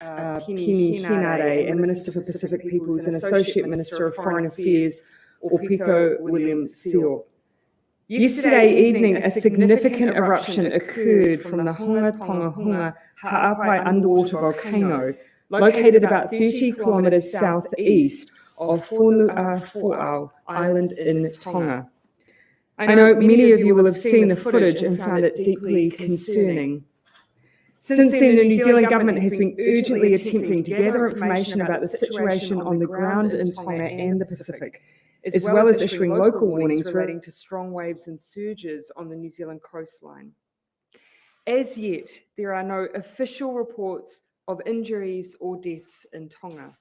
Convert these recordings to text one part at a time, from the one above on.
Penny Henare, and Minister for Pacific Peoples and Associate Minister of Foreign Affairs, Opito William Seo. Yesterday evening, a significant eruption occurred from the Hunga Tonga Hunga Ha'apai underwater volcano, located about 30 kilometres southeast of Fo'au Island in Tonga. I know many of you will have seen the footage and found it deeply concerning. Since then, the New Zealand government has been urgently attempting to gather information about the situation on the ground in Tonga and the Pacific, as well as issuing local warnings relating to strong waves and surges on the New Zealand coastline. As yet, there are no official reports of injuries or deaths in Tonga.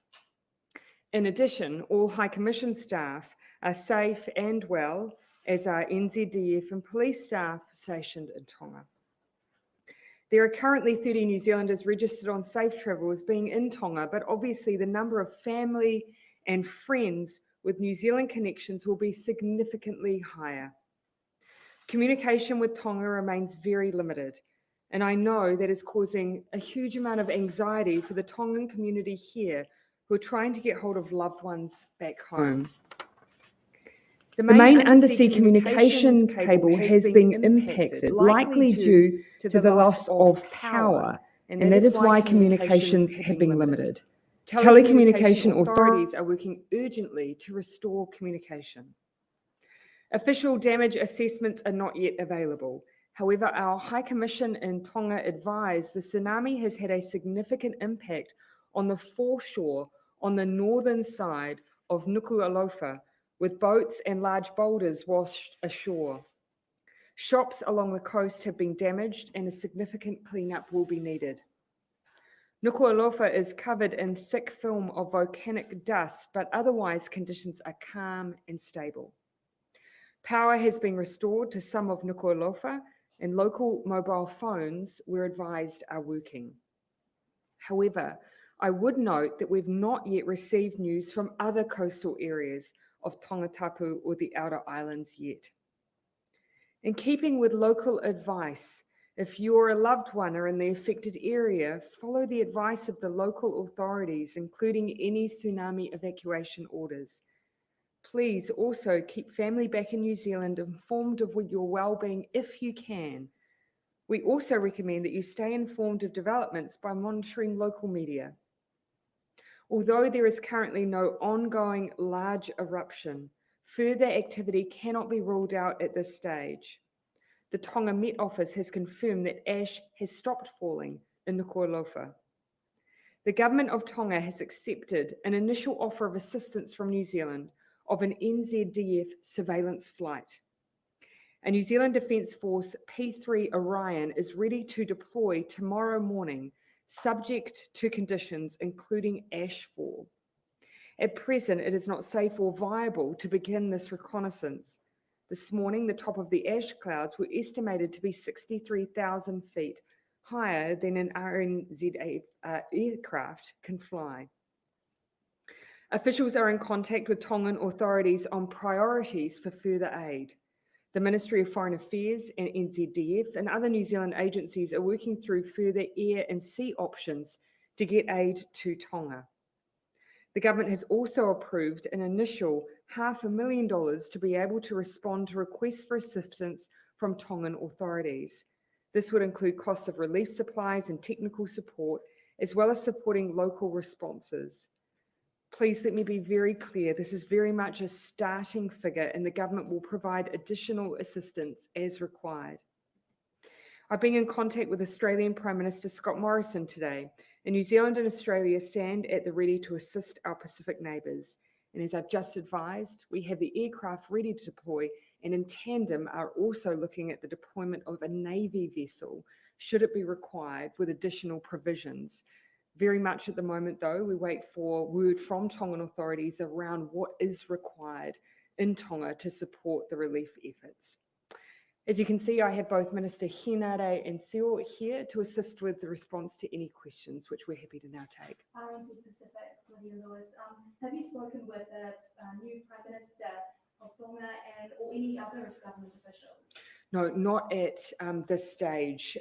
In addition, all High Commission staff are safe and well, as are NZDF and police staff stationed in Tonga. There are currently 30 New Zealanders registered on safe travel as being in Tonga, but obviously the number of family and friends with New Zealand connections will be significantly higher. Communication with Tonga remains very limited, and I know that is causing a huge amount of anxiety for the Tongan community here who are trying to get hold of loved ones back home. The main undersea communications cable has been impacted, likely due to the loss of power, and that is why communications have been limited. Telecommunication authorities are working urgently to restore communication. Official damage assessments are not yet available. However, our High Commission in Tonga advised the tsunami has had a significant impact on the foreshore on the northern side of Nuku'alofa, with boats and large boulders washed ashore. Shops along the coast have been damaged and a significant cleanup will be needed. Nuku'alofa is covered in thick film of volcanic dust, but otherwise conditions are calm and stable. Power has been restored to some of Nuku'alofa, and local mobile phones, we're advised, are working. However, I would note that we've not yet received news from other coastal areas of Tongatapu or the outer islands yet. In keeping with local advice, if you or a loved one are in the affected area, follow the advice of the local authorities, including any tsunami evacuation orders. Please also keep family back in New Zealand informed of your well-being if you can. We also recommend that you stay informed of developments by monitoring local media. Although there is currently no ongoing large eruption, further activity cannot be ruled out at this stage. The Tonga Met Office has confirmed that ash has stopped falling in Nuku'alofa. The Government of Tonga has accepted an initial offer of assistance from New Zealand of an NZDF surveillance flight. A New Zealand Defence Force P3 Orion is ready to deploy tomorrow morning, subject to conditions including ashfall. At present, it is not safe or viable to begin this reconnaissance. This morning, the top of the ash clouds were estimated to be 63,000 feet higher than an RNZ aircraft can fly. Officials are in contact with Tongan authorities on priorities for further aid. The Ministry of Foreign Affairs and NZDF and other New Zealand agencies are working through further air and sea options to get aid to Tonga. The government has also approved an initial $500,000 to be able to respond to requests for assistance from Tongan authorities. This would include costs of relief supplies and technical support, as well as supporting local responses. Please let me be very clear, this is very much a starting figure and the government will provide additional assistance as required. I've been in contact with Australian Prime Minister Scott Morrison today, and New Zealand and Australia stand at the ready to assist our Pacific neighbours. And as I've just advised, we have the aircraft ready to deploy and in tandem are also looking at the deployment of a Navy vessel, should it be required, with additional provisions. Very much at the moment, though, we wait for word from Tongan authorities around what is required in Tonga to support the relief efforts. As you can see, I have both Minister Henare and Seo here to assist with the response to any questions, which we're happy to now take. RNZ Pacific, Lydia Lewis, have you spoken with a new Prime Minister of Tonga or any other government officials? No, not at this stage.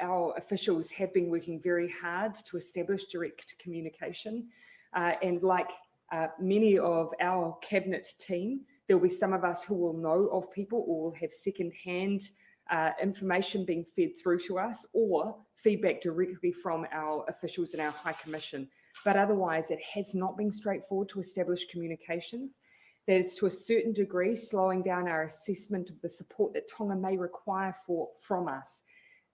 Our officials have been working very hard to establish direct communication. And like many of our cabinet team, there will be some of us who will know of people or will have second-hand information being fed through to us or feedback directly from our officials in our High Commission. But otherwise, it has not been straightforward to establish communications. That is to a certain degree slowing down our assessment of the support that Tonga may require from us.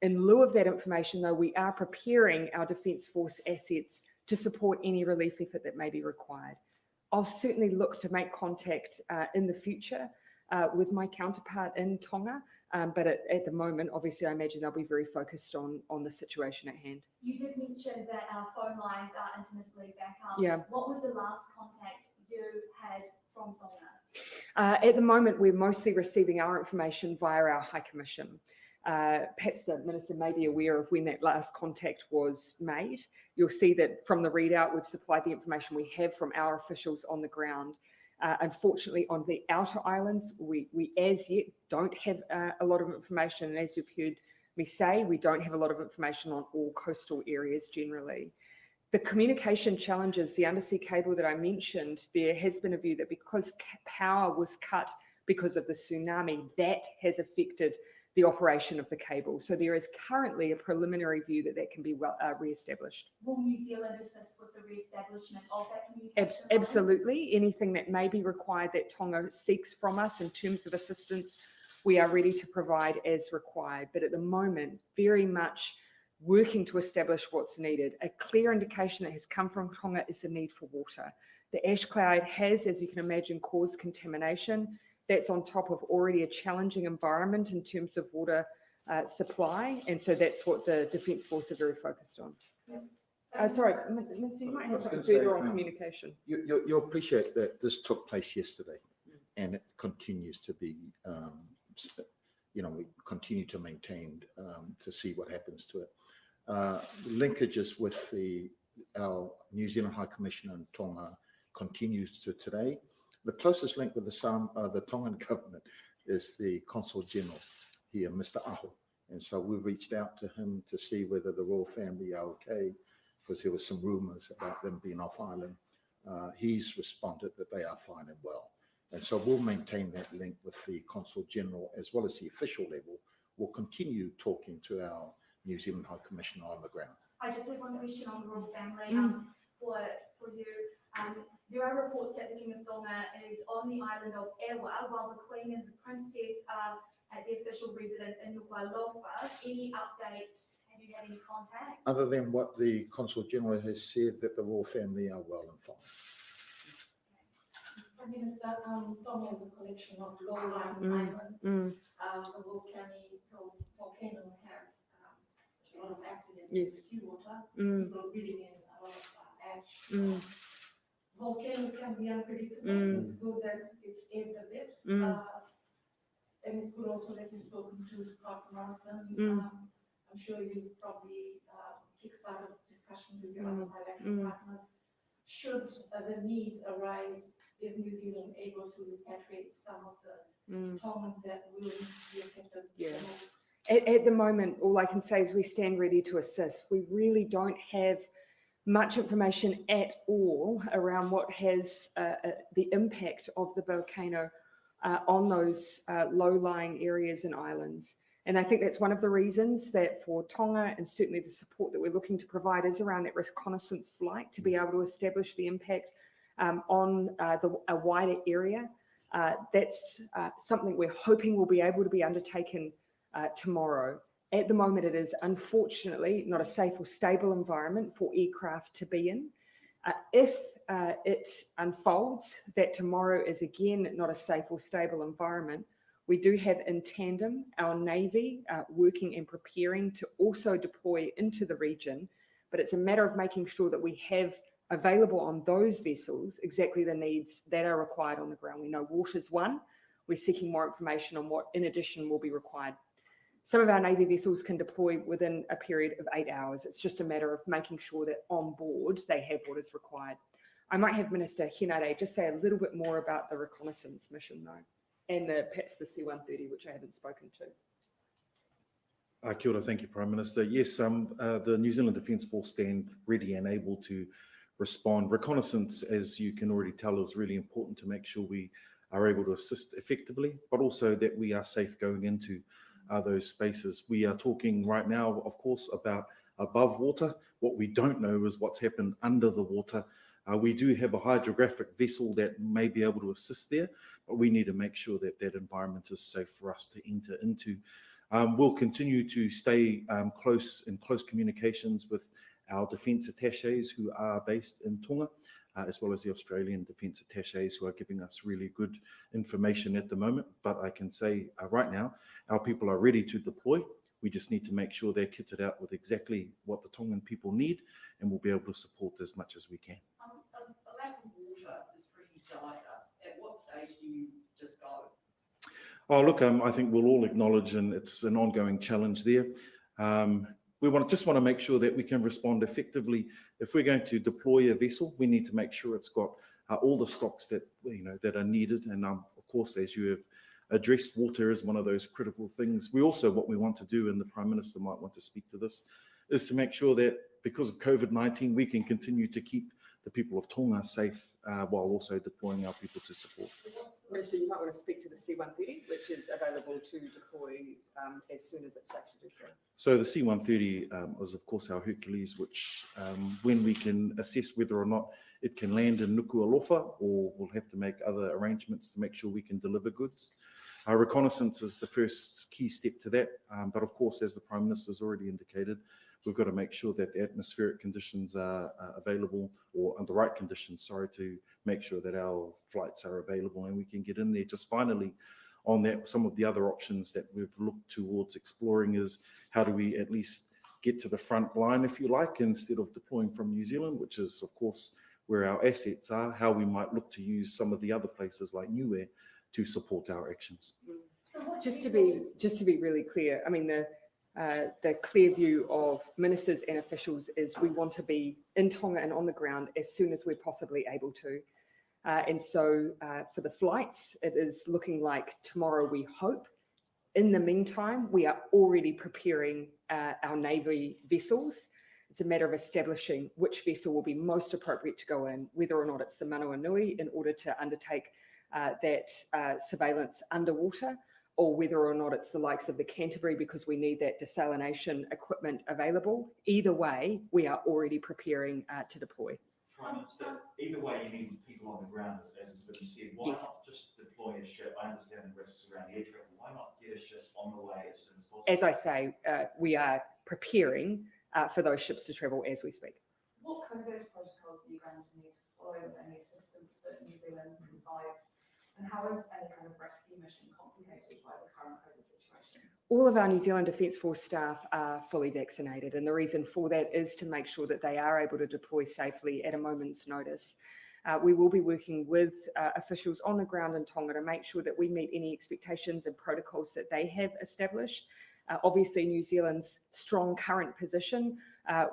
In lieu of that information, though, we are preparing our Defence Force assets to support any relief effort that may be required. I'll certainly look to make contact in the future with my counterpart in Tonga, but at the moment, obviously, I imagine they'll be very focused on the situation at hand. You did mention that our phone lines are intermittently back up. Yeah. What was the last contact you had from Tonga? At the moment, we're mostly receiving our information via our High Commission. Perhaps the Minister may be aware of when that last contact was made. You'll see that from the readout, we've supplied the information we have from our officials on the ground. Unfortunately, on the outer islands, we as yet don't have a lot of information. And as you've heard me say, we don't have a lot of information on all coastal areas generally. The communication challenges, the undersea cable that I mentioned, there has been a view that because power was cut because of the tsunami, that has affected the operation of the cable. So there is currently a preliminary view that can be re-established. Will New Zealand assist with the re-establishment of that communication? Absolutely. Anything that may be required that Tonga seeks from us in terms of assistance, we are ready to provide as required. But at the moment, very much working to establish what's needed. A clear indication that has come from Tonga is the need for water. The ash cloud has, as you can imagine, caused contamination. That's on top of already a challenging environment in terms of water supply. And so that's what the Defence Force are very focused on. Yes. Sorry, Minister, you might have something further on communication. You'll appreciate that this took place yesterday and it continues to be, we continue to maintain to see what happens to it. Linkages with our New Zealand High Commissioner in Tonga continues to today. The closest link with the Tongan government is the Consul General here, Mr. Aho. And so we've reached out to him to see whether the royal family are okay, because there were some rumours about them being off island. He's responded that they are fine and well. And so we'll maintain that link with the Consul General as well as the official level. We'll continue talking to our New Zealand High Commissioner on the ground. I just have one question on the royal family for you. There are reports that the King of Tonga is on the island of Ewa, while the Queen and the Princess are at the official residence in Nuku'alofa. Any update? Have you had any contact? Other than what the Consul General has said, that the royal family are well and fine. Prime Minister, Tonga is a collection of low-lying islands. The volcano has a lot of acid in seawater. People breathing in a lot of ash. Volcanoes can be unpredictable. It's good that it's aimed a bit. And it's good also that you've spoken to Scott Morrison. I'm sure you've probably kickstarted discussions with your other bilateral partners. Should the need arise, is New Zealand able to repatriate some of the Tongans that will be affected? Yeah. At the moment, all I can say is we stand ready to assist. We really don't have much information at all around what has the impact of the volcano on those low-lying areas and islands. And I think that's one of the reasons that for Tonga, and certainly the support that we're looking to provide is around that reconnaissance flight to be able to establish the impact on a wider area. That's something we're hoping will be able to be undertaken tomorrow. At the moment, it is unfortunately not a safe or stable environment for aircraft to be in. If it unfolds that tomorrow is again not a safe or stable environment, we do have in tandem our Navy working and preparing to also deploy into the region, but it's a matter of making sure that we have available on those vessels exactly the needs that are required on the ground. We know water's one. We're seeking more information on what in addition will be required. Some of our Navy vessels can deploy within a period of 8 hours. It's just a matter of making sure that on board they have what is required. I might have Minister Hinare just say a little bit more about the reconnaissance mission though, and perhaps the C-130, which I haven't spoken to. Kia ora, thank you, Prime Minister. Yes, the New Zealand Defence Force stand ready and able to respond. Reconnaissance, as you can already tell, is really important to make sure we are able to assist effectively, but also that we are safe going into those spaces. We are talking right now, of course, about above water. What we don't know is what's happened under the water. We do have a hydrographic vessel that may be able to assist there, but we need to make sure that that environment is safe for us to enter into. We'll continue to stay in close communications with our defence attaches who are based in Tonga, as well as the Australian defence attaches who are giving us really good information at the moment. But I can say right now, our people are ready to deploy. We just need to make sure they're kitted out with exactly what the Tongan people need, and we'll be able to support as much as we can. A lack of water is pretty dire. At what stage do you just go? Oh, look, I think we'll all acknowledge, and it's an ongoing challenge there. We just want to make sure that we can respond effectively. If we're going to deploy a vessel, we need to make sure it's got all the stocks that that are needed. And of course, as you have addressed, water is one of those critical things. What we want to do, and the Prime Minister might want to speak to this, is to make sure that because of COVID-19, we can continue to keep the people of Tonga safe while also deploying our people to support. Minister, you might want to speak to the C-130, which is available to deploy as soon as it's safe to do so. So the C-130 is, of course, our Hercules, which when we can assess whether or not it can land in Nuku'alofa, or we'll have to make other arrangements to make sure we can deliver goods. Our reconnaissance is the first key step to that. But of course, as the Prime Minister has already indicated, we've got to make sure that the atmospheric conditions are available, or under the right conditions, to make sure that our flights are available and we can get in there. Just finally, on that, some of the other options that we've looked towards exploring is how do we at least get to the front line, if you like, instead of deploying from New Zealand, which is, of course, where our assets are, how we might look to use some of the other places like Niue to support our actions. Just to be really clear, I mean, the clear view of ministers and officials is we want to be in Tonga and on the ground as soon as we're possibly able to. And so for the flights, it is looking like tomorrow, we hope. In the meantime, we are already preparing our Navy vessels. It's a matter of establishing which vessel will be most appropriate to go in, whether or not it's the Manawanui in order to undertake that surveillance underwater, or whether or not it's the likes of the Canterbury because we need that desalination equipment available. Either way, we are already preparing to deploy. Prime Minister, either way you need people on the ground, as has been said. Why not just deploy a ship? I understand the risks around air travel. Why not get a ship on the way as soon as possible? As I say, we are preparing for those ships to travel as we speak. What COVID protocols are you going to need to follow with any assistance that New Zealand provides? And how is any kind of rescue mission complicated by the current COVID situation? All of our New Zealand Defence Force staff are fully vaccinated, and the reason for that is to make sure that they are able to deploy safely at a moment's notice. We will be working with officials on the ground in Tonga to make sure that we meet any expectations and protocols that they have established. Obviously, New Zealand's strong current position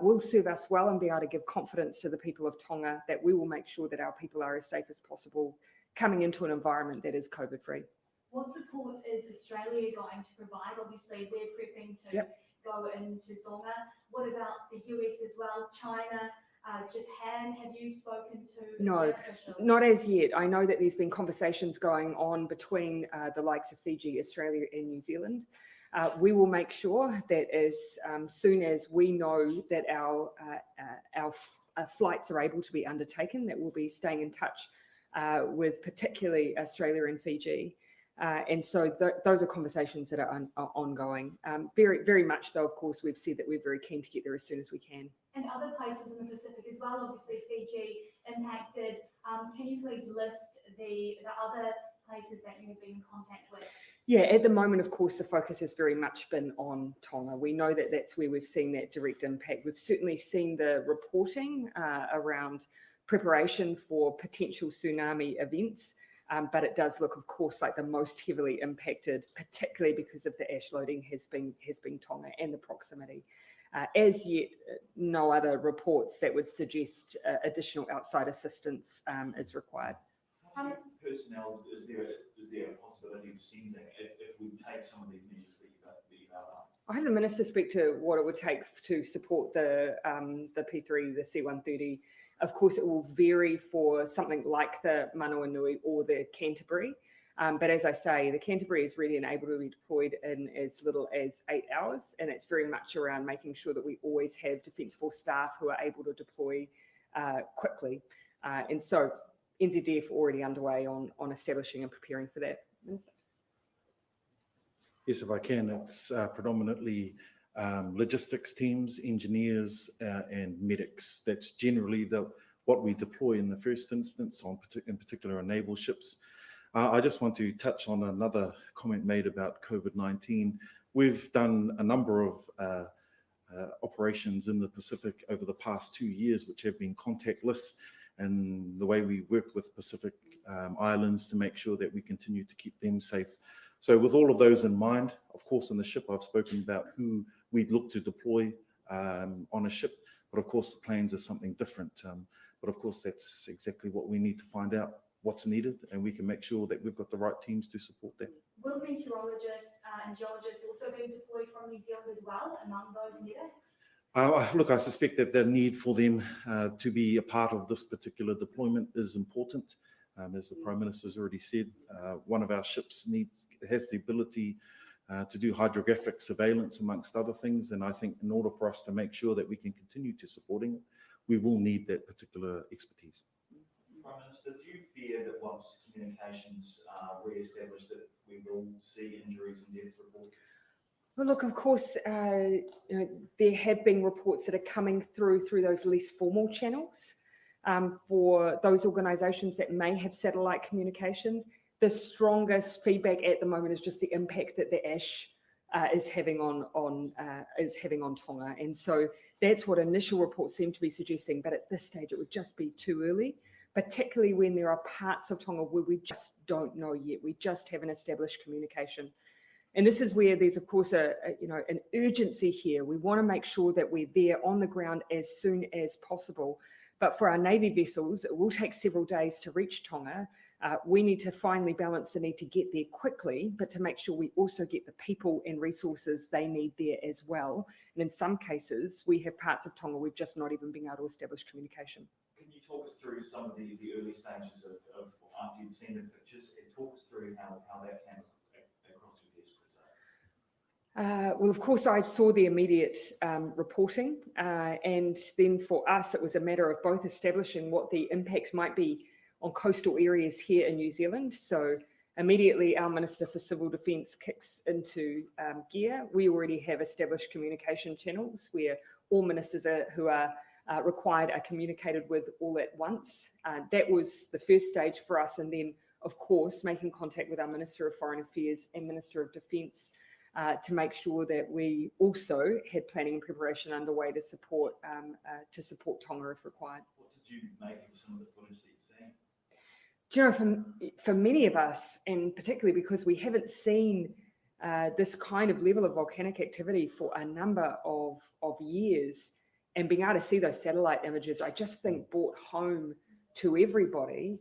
will serve us well and be able to give confidence to the people of Tonga that we will make sure that our people are as safe as possible coming into an environment that is COVID-free. What support is Australia going to provide? Obviously, we're prepping to go into Tonga. What about the US as well? China, Japan? Have you spoken to No, their officials? not as yet. I know that there's been conversations going on between the likes of Fiji, Australia, and New Zealand. We will make sure that as soon as we know that our flights are able to be undertaken, that we'll be staying in touch with particularly Australia and Fiji. And so those are conversations that are ongoing. Very, very much though, of course, we've said that we're very keen to get there as soon as we can. And other places in the Pacific as well, obviously Fiji impacted. Can you please list the other places that you have been in contact with? Yeah, at the moment, of course, the focus has very much been on Tonga. We know that that's where we've seen that direct impact. We've certainly seen the reporting around preparation for potential tsunami events, but it does look, of course, like the most heavily impacted, particularly because of the ash loading, has been Tonga and the proximity. As yet, no other reports that would suggest additional outside assistance is required. How many personnel is there a possibility of sending if we take some of these measures that you've outlined? I have the Minister speak to what it would take to support the P3, the C-130. Of course, it will vary for something like the Manawanui or the Canterbury. But as I say, the Canterbury is ready and able to be deployed in as little as 8 hours. And it's very much around making sure that we always have Defence Force staff who are able to deploy quickly. And so NZDF already underway on establishing and preparing for that. Yes, if I can, it's predominantly logistics teams, engineers, and medics. That's generally what we deploy in the first instance, in particular on naval ships. I just want to touch on another comment made about COVID-19. We've done a number of operations in the Pacific over the past 2 years, which have been contactless, and the way we work with Pacific islands to make sure that we continue to keep them safe. So with all of those in mind, of course, in the ship, I've spoken about who we'd look to deploy on a ship, but of course, the planes are something different. But of course, that's exactly what we need to find out what's needed, and we can make sure that we've got the right teams to support that. Will meteorologists and geologists also be deployed from New Zealand as well among those medics? Look, I suspect that the need for them to be a part of this particular deployment is important. As the Prime Minister's already said, one of our ships has the ability to do hydrographic surveillance amongst other things. And I think in order for us to make sure that we can continue to supporting it, we will need that particular expertise. Prime Minister, do you fear that once communications are re-established that we will see injuries and deaths reported? Well, look, of course, there have been reports that are coming through those less formal channels. For those organisations that may have satellite communications, the strongest feedback at the moment is just the impact that the ash is having on Tonga, and so that's what initial reports seem to be suggesting. But at this stage, it would just be too early, particularly when there are parts of Tonga where we just don't know yet. We just haven't established communication. And this is where there's, of course, an urgency here. We want to make sure that we're there on the ground as soon as possible. But for our Navy vessels, it will take several days to reach Tonga. We need to finally balance the need to get there quickly, but to make sure we also get the people and resources they need there as well. And in some cases, we have parts of Tonga we've just not even been able to establish communication. Can you talk us through some of the early stages of after you'd seen the pictures, and talk us through how that came across your desk? Well, of course, I saw the immediate reporting, and then for us, it was a matter of both establishing what the impact might be on coastal areas here in New Zealand. So immediately, our Minister for Civil Defence kicks into gear. We already have established communication channels where all ministers who are required are communicated with all at once. That was the first stage for us, and then, of course, making contact with our Minister of Foreign Affairs and Minister of Defence to make sure that we also had planning and preparation underway to support Tonga if required. What did you make of some of the footage that you've seen? Do you know, for many of us, and particularly because we haven't seen this kind of level of volcanic activity for a number of years, and being able to see those satellite images, I just think brought home to everybody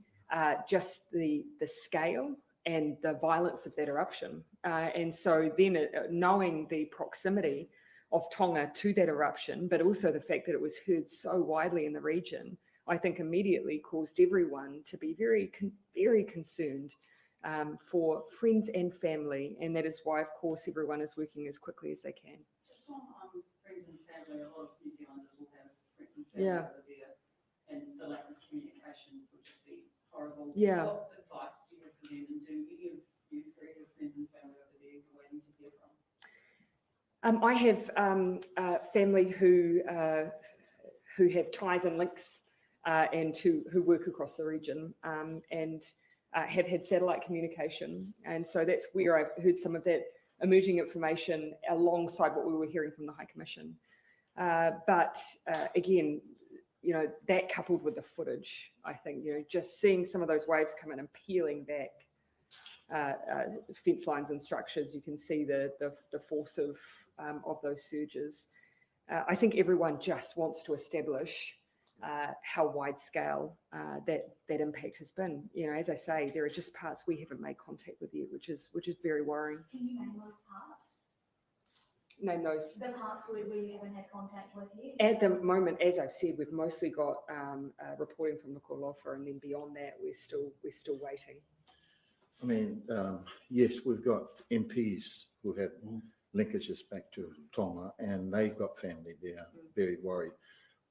just the scale and the violence of that eruption. And so then knowing the proximity of Tonga to that eruption, but also the fact that it was heard so widely in the region, I think immediately caused everyone to be very, very concerned for friends and family. And that is why, of course, everyone is working as quickly as they can. Just on friends and family, a lot of New Zealanders will have friends and family over there, and the lack of communication would just be horrible. Yeah. What advice do you have for them, and do you three have friends and family over there you're waiting to hear from? I have family who have ties and links and who work across the region and have had satellite communication. And so that's where I've heard some of that emerging information alongside what we were hearing from the High Commission. But again, that coupled with the footage, I think, just seeing some of those waves come in and peeling back fence lines and structures, you can see the force of those surges. I think everyone just wants to establish how wide scale that impact has been. As I say, there are just parts we haven't made contact with yet, which is very worrying. Can you name those parts? name those. The parts we haven't had contact with yet. At the moment, as I've said, we've mostly got reporting from Nuku'alofa, and then beyond that, we're still waiting. I mean, yes, we've got MPs who have linkages back to Tonga, and they've got family there, very worried.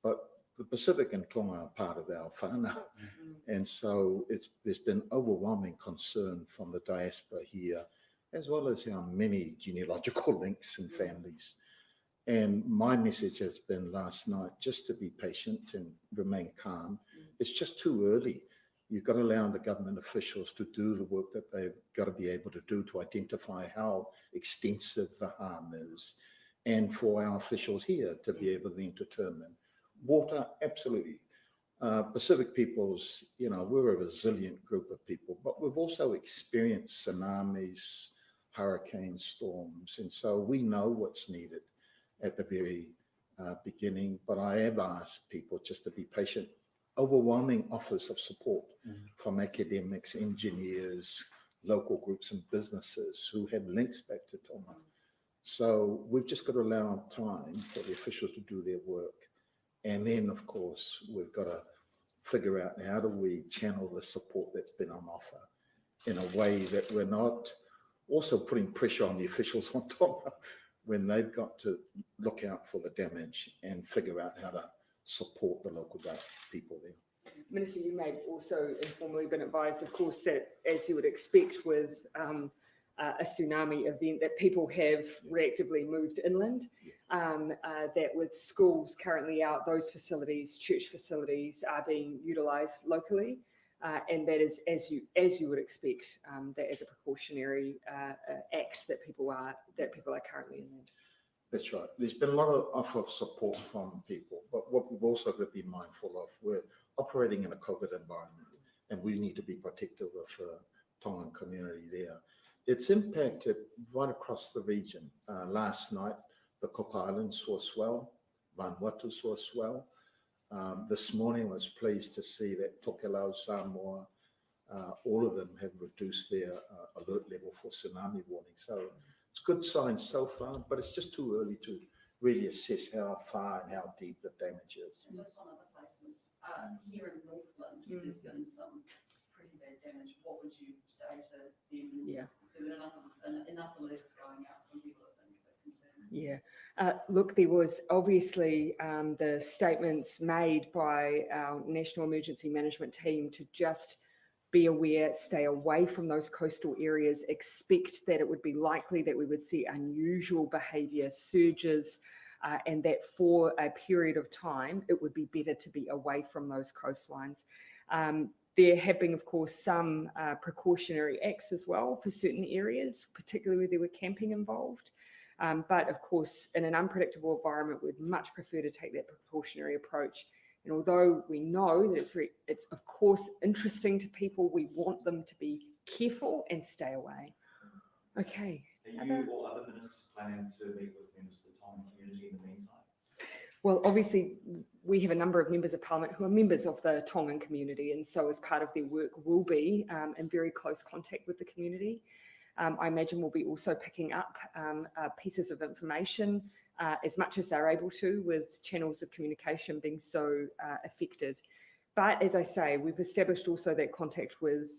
But the Pacific and Tonga are part of our whānau, and so there's been overwhelming concern from the diaspora here, as well as our many genealogical links and families. And my message has been last night, just to be patient and remain calm. It's just too early. You've got to allow the government officials to do the work that they've got to be able to do to identify how extensive the harm is, and for our officials here to be able to then determine. Water, absolutely. Pacific peoples, you know, we're a resilient group of people, but we've also experienced tsunamis, hurricane storms, and so we know what's needed at the very beginning. But I have asked people just to be patient. Overwhelming offers of support from academics, engineers, local groups and businesses who have links back to Tonga. So we've just got to allow time for the officials to do their work. And then, of course, we've got to figure out how do we channel the support that's been on offer in a way that we're not also putting pressure on the officials on Tonga when they've got to look out for the damage and figure out how to support the local people there. Minister, you may have also informally been advised, of course, that as you would expect with a tsunami event, that people have reactively moved inland, that with schools currently out, those facilities, church facilities, are being utilised locally, and that is as you would expect, that as a precautionary act that people are currently inland. That's right. There's been a lot of offer of support from people, but what we've also got to be mindful of, we're operating in a COVID environment, and we need to be protective of the Tongan community there. It's impacted right across the region. Last night, the Cook Islands saw a swell, Vanuatu saw a swell. This morning, I was pleased to see that Tokelau, Samoa, all of them have reduced their alert level for tsunami warning. So it's good signs so far, but it's just too early to really assess how far and how deep the damage is. And just on other places, here in Northland, there's been some pretty bad damage. What would you say to them? Yeah. There have been enough alerts going out. Some people have been a bit concerned. Yeah. Look, there was obviously the statements made by our National Emergency Management team to just be aware, stay away from those coastal areas, expect that it would be likely that we would see unusual behaviour, surges, and that for a period of time, it would be better to be away from those coastlines. There have been, of course, some precautionary acts as well for certain areas, particularly where there were camping involved. But of course, in an unpredictable environment, we'd much prefer to take that precautionary approach. And although we know that it's of course interesting to people, we want them to be careful and stay away. Okay. Are you or other ministers planning to meet with members of the Tongan community in the meantime? Well, obviously, we have a number of members of parliament who are members of the Tongan community, and so as part of their work will be in very close contact with the community. I imagine we'll be also picking up pieces of information as much as they're able to, with channels of communication being so affected. But as I say, we've established also that contact with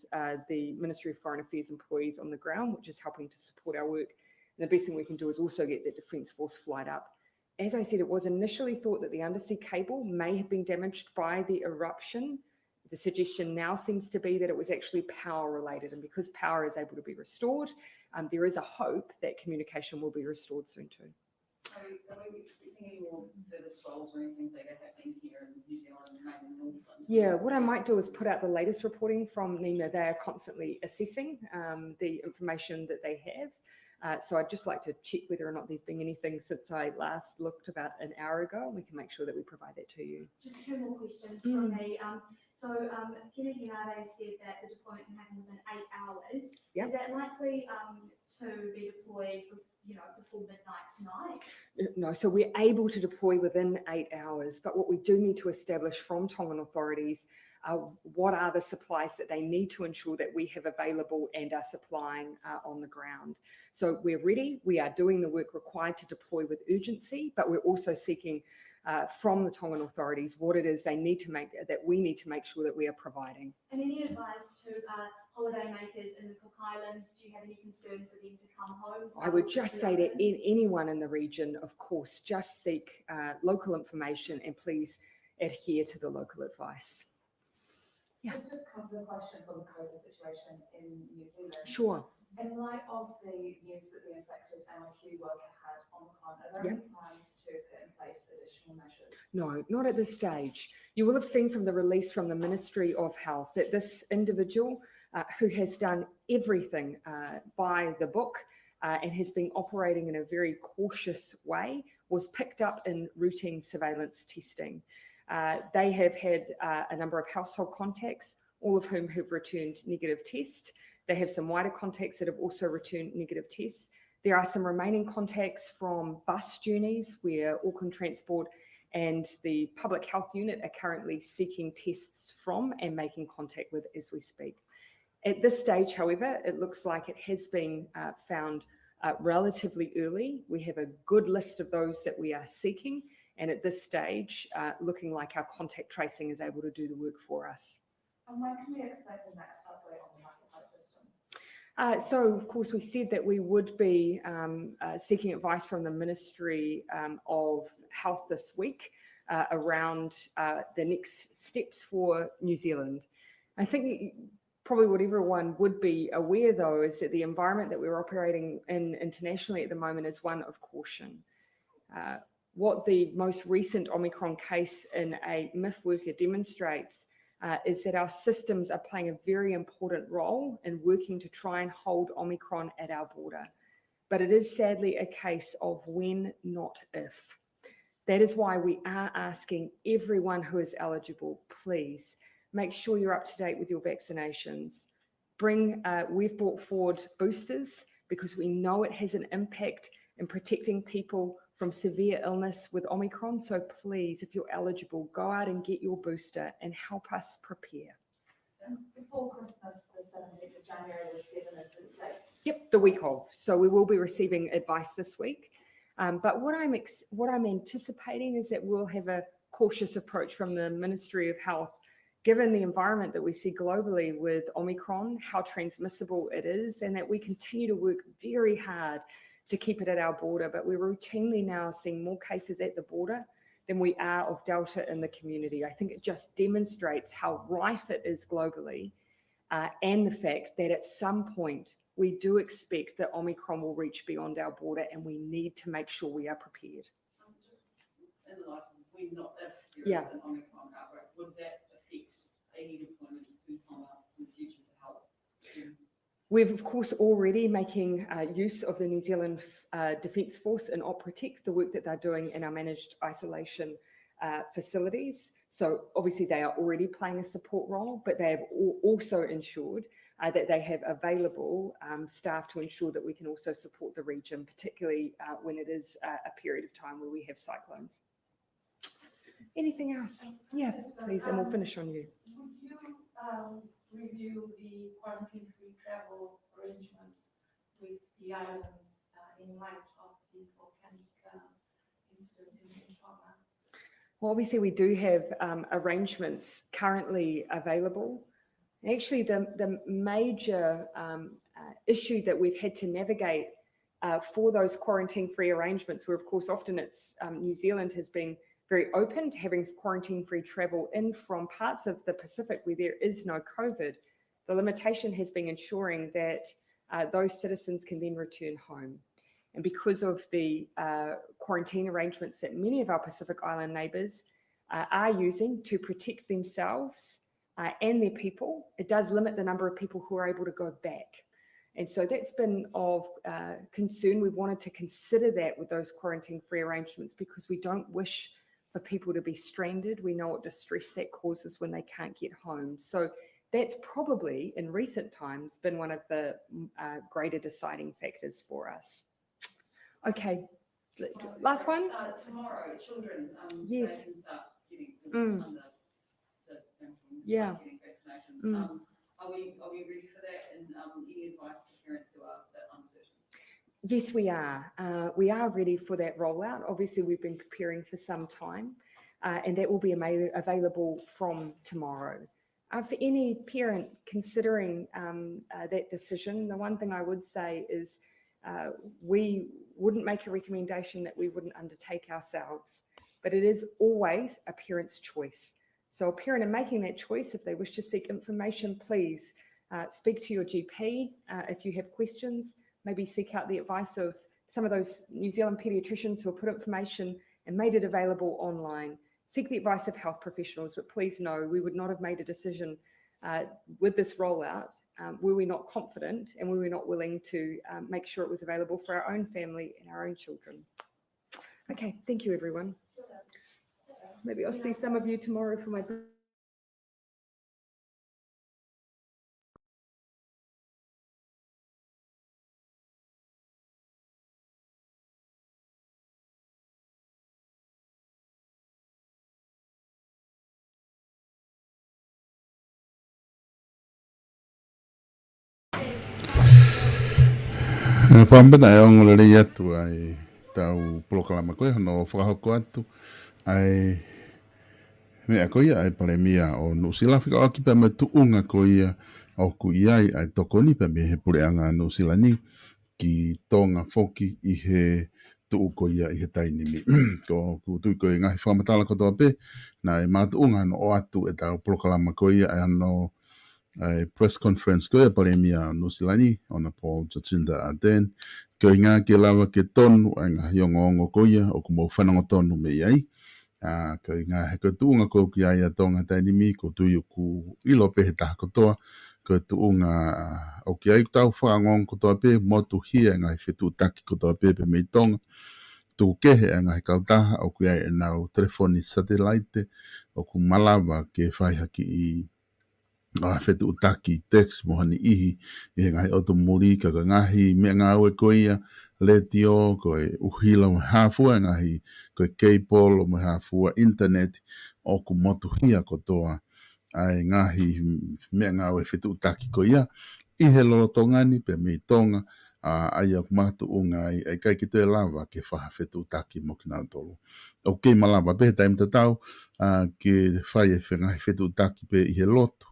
the Ministry of Foreign Affairs employees on the ground, which is helping to support our work. And the best thing we can do is also get the Defence Force flight up. As I said, it was initially thought that the undersea cable may have been damaged by the eruption. The suggestion now seems to be that it was actually power related, and because power is able to be restored, there is a hope that communication will be restored soon too. Are we expecting any more further swells or anything bigger happening here in New Zealand and maybe Northland? Yeah, what I might do is put out the latest reporting from NEMA. They are constantly assessing the information that they have. So I'd just like to check whether or not there's been anything since I last looked about an hour ago, and we can make sure that we provide that to you. Just two more questions from me. So Kennedy Hinade said that the deployment can happen within 8 hours. Yep. Is that likely to be deployed, before midnight tonight? No, so we're able to deploy within 8 hours, but what we do need to establish from Tongan authorities what are the supplies that they need to ensure that we have available and are supplying on the ground. So we're ready, we are doing the work required to deploy with urgency, but we're also seeking from the Tongan authorities what it is they need to make, that we need to make sure that we are providing. And any advice to holidaymakers in the Cook Islands? Do you have any concern for them to come home? I would just say that anyone in the region, of course, just seek local information and please adhere to the local advice. Yeah. Just a couple of questions on the COVID situation in New Zealand. Sure. In light of the news that the infected MIQ worker had Omicron, are there any plans to put in place additional measures? No, not at this stage. You will have seen from the release from the Ministry of Health that this individual who has done everything by the book and has been operating in a very cautious way was picked up in routine surveillance testing. They have had a number of household contacts, all of whom have returned negative tests. They have some wider contacts that have also returned negative tests. There are some remaining contacts from bus journeys where Auckland Transport and the Public Health Unit are currently seeking tests from and making contact with as we speak. At this stage, however, it looks like it has been found relatively early. We have a good list of those that we are seeking, and at this stage, looking like our contact tracing is able to do the work for us. And when can we expect the next update on the marketplace system? So, of course, we said that we would be seeking advice from the Ministry of Health this week around the next steps for New Zealand. I think probably what everyone would be aware, though, is that the environment that we're operating in internationally at the moment is one of caution. What the most recent Omicron case in a MIF worker demonstrates is that our systems are playing a very important role in working to try and hold Omicron at our border. But it is sadly a case of when, not if. That is why we are asking everyone who is eligible, please, make sure you're up to date with your vaccinations. We've brought forward boosters because we know it has an impact in protecting people from severe illness with Omicron. So please, if you're eligible, go out and get your booster and help us prepare. And before Christmas, the 17th of January was given as the date. Yep, the week of. So we will be receiving advice this week. But what I'm anticipating is that we'll have a cautious approach from the Ministry of Health, given the environment that we see globally with Omicron, how transmissible it is, and that we continue to work very hard to keep it at our border. But we're routinely now seeing more cases at the border than we are of Delta in the community. I think it just demonstrates how rife it is globally, and the fact that at some point we do expect that Omicron will reach beyond our border, and we need to make sure we are prepared. Just in the light of when not if there is an Omicron outbreak, would that affect any deployments to Tonga in the future to help? We've, of course, already making use of the New Zealand Defence Force and OPROTEC, the work that they're doing in our managed isolation facilities. So obviously they are already playing a support role, but they have also ensured that they have available staff to ensure that we can also support the region, particularly when it is a period of time where we have cyclones. Anything else? Yeah, please, and we'll finish on you. Would you review the quarantine-free travel arrangements with the islands in light of the volcanic incidents in Tonga? Well, obviously we do have arrangements currently available. Actually, the major issue that we've had to navigate for those quarantine-free arrangements, where of course often it's New Zealand has been very open to having quarantine-free travel in from parts of the Pacific where there is no COVID. The limitation has been ensuring that those citizens can then return home. And because of the quarantine arrangements that many of our Pacific Island neighbours are using to protect themselves and their people, it does limit the number of people who are able to go back. And so that's been of concern. We've wanted to consider that with those quarantine-free arrangements because we don't wish for people to be stranded. We know what distress that causes when they can't get home. So that's probably in recent times been one of the greater deciding factors for us. Okay, last one. Tomorrow, children, Yes. they can start getting Mm. under the, Yeah. start getting vaccinations. Mm. Are we ready for that? And any advice to parents who are a bit uncertain? Yes, we are. We are ready for that rollout. Obviously, we've been preparing for some time, and that will be available from tomorrow. For any parent considering that decision, the one thing I would say is we wouldn't make a recommendation that we wouldn't undertake ourselves, but it is always a parent's choice. So a parent in making that choice, if they wish to seek information, please speak to your GP if you have questions. Maybe seek out the advice of some of those New Zealand paediatricians who have put information and made it available online. Seek the advice of health professionals, but please know we would not have made a decision with this rollout were we not confident and were we not willing to make sure it was available for our own family and our own children. Okay, thank you everyone. Maybe I'll see some of you tomorrow for my Pambana e ongo le atu ai tau proklama koe no whakahoko atu ai mea koe ai palemia o Nusila whika o ki pa me tuunga koe o kui ai ai tokoni pa me he pureanga Nusila ni ki tonga foki i he tuu koe i he tainimi. Ko kutui koe ngahi whamatala kotoa pe na e mātuunga no o atu e tau proklama koe ai ano ai press conference koe palemia Nusilani ona Paul Jacinda Ardern koe ngā ke lawa ke tonu ai ngā hiongo koe o kumo whanongo tonu me iai koe ngā he koe tuunga koe ki ai a tonga tainimi ko tuiu ku ilo pe he taha kotoa koe tuunga o ki ai tau whaangon kotoa pe motu hia ngā he whetu taki kotoa pe me tonga tu kehe ngā he kautaha o ki ai e nau telefoni satellite o ku malawa ke whaihaki i whetu utaki text mohani ihi i ngai oto muri ka ngahi mea ngā ue koia letio koe uhila mo hafua ngahi koe K-pol o mo hafua internet o ku motu hia kotoa ai ngahi mea ngā ue whetu utaki koia i he lolotongani pe me tonga ai au matu unga ai kai ki te lava ke whaha whetu utaki mo ki nau tolu. O kei malava pe taim tatau ke whai e whengahi whetu utaki pe i he lotu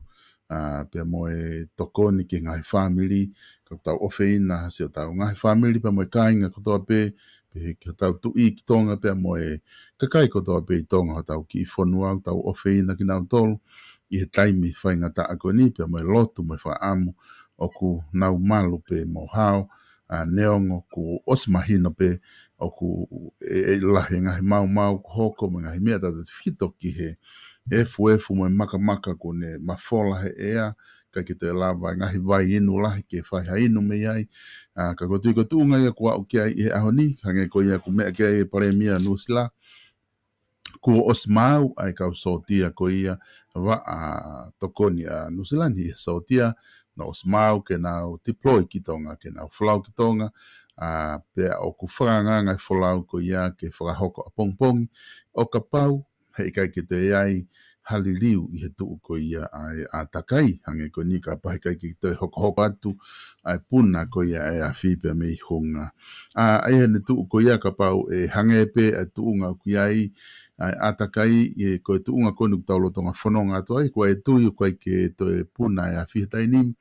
pe mo e tokoni ki ngai family ka tau ofeina se o tau ngai family pe mo e kainga kotoa pe ki tau tu i ki tonga pe mo e kakai kotoa pe i tonga tau ki whanua tau ofeina ki nau tolu i he taimi whainga ta akoni pe mo e lotu mo e wha amu o ku nau malu pe mo hao neongo ku osmahino pe o ku e lahi ngahi mau hoko mo ngahi mea tatu fito ki he efu mo maka ko ne mafola he ea ka ki te lava ngahi vai inu lahi ke whai ha inu me ai ka ko tui ko tuunga ia kua o kia i he ahoni ka nge ko ia ku mea kia i paremia Nusila ku osmau ai ka sotia ko ia wa tokoni a Nusila ni sotia no osmau ke nau deploy ki tonga ke nau flau ki tonga pe o ku whanga ngai flau ko ia ke whakahoko a pongpongi o ka pau hei kai ki te ai haliliu i he tuu ko ia ai a takai hange ko ni ka pahi kai ki te hoko atu ai puna ko ia ai a whipe me i hunga. Ai hene tuu ko ia ka pau e hange pe a tuunga ki ai a takai i ko tuunga konu taulo tonga whanonga atu ai ko e tui ko ke to e puna ai a whipe tainim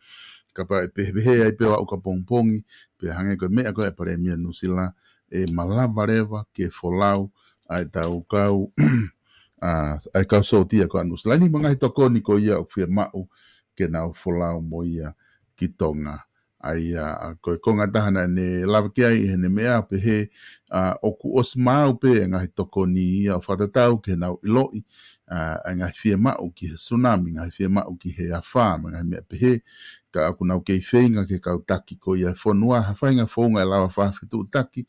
ka pa e pehe ai pe wa o ka pongpongi pe hange ko mea ko e paremia Nusila e malava rewa ke folau ai tau kau ai kau sotia ko anu slani mga hitoko ni ko ia o fia mau ke nau folau mo ia ki tonga ai ko konga tahana ne lava ki ai he ne mea pe he o ku osmau pe nga hitoko ni ia o whatatau ke nau iloi nga fia mau ki he tsunami nga fia mau ki he awha nga mea pe he ka aku nau kei whenga ke kau taki ko ia whanua hawhainga whaunga e lawa whawhitu taki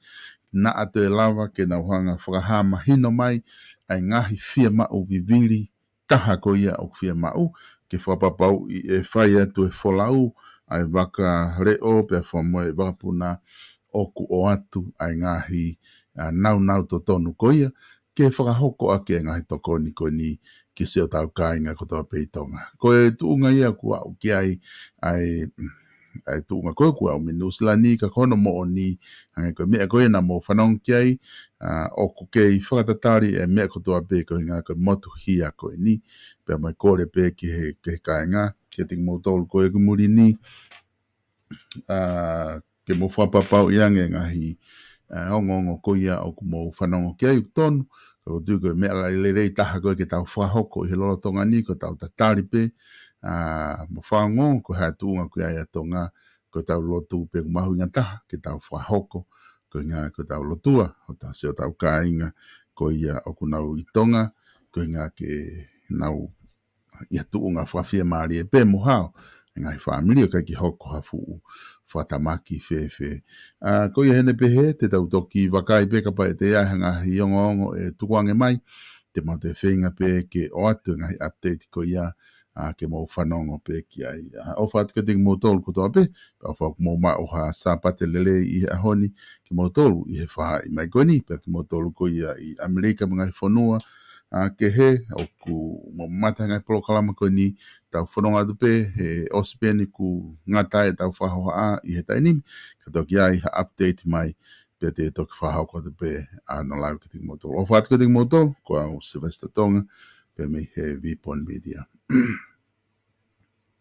na ate lava ke nau hanga whakahama hino mai ai ngahi fia mau viviri taha ko ia o fia mau, ke whapapau i e whai atu e wholau, ai waka reo pe whamoe wapuna oku o atu ai ngahi nau to tonu ko ia, ke whakahoko ake ngahi tokoni ko ni ki seo tau kāinga ko toa peitonga. Ko e tuunga ia kua o ki ai tuunga koe kua o minuslani ka kono mo o ni hangai koe mea koe na mo whanong ki ai o ku kei whakatatari e mea ko toa pe koe ngā koe motu hia koe ni pe mai kore pe ki he kāinga ke ting mo tolu koe kumuri ni ke mo whapapau iange ngahi ongo ko ia o kumo whanongo ki ai tonu ko tu koe mea lai lerei taha koe ke tau whahoko i he lolo tonga ni ko tau tatari pe mo whango ko hea tuunga koe ai atonga ko tau lotu pe kumahu inga taha ke tau whahoko ko ngā ko tau lotua o tau seo tau kāinga ko ia o kunau i tonga ko ngā ke nau ia tuunga whawhia maari e pe mo hao ngai family o kai ki hoko hafu whatamaki fe. Ko ia hene pehe te tau toki wakai pe kapa e te ahanga i ongo e tukuange mai te mau te whenga pe ke o atu ngai update ko ia ke mau whanongo pe ki ai. O whaat ka ting mau tolu kutoa pe o whaak mau mai o ha sāpate lele i ahoni ki mau tolu i he wha i mai koni pe ki mau tolu ko ia i Amerika mga i whanua ke he o ku mo mata ngai polo kalama ko ni tau whanonga atu pe he osipeni ku ngata e tau whahoa i he tainimi ka toki ai ha update mai pe te toki whahau ko atu pe no live ka ting motol o whaat ka ting motol ko au Sylvester Tonga pe me he Vipon Media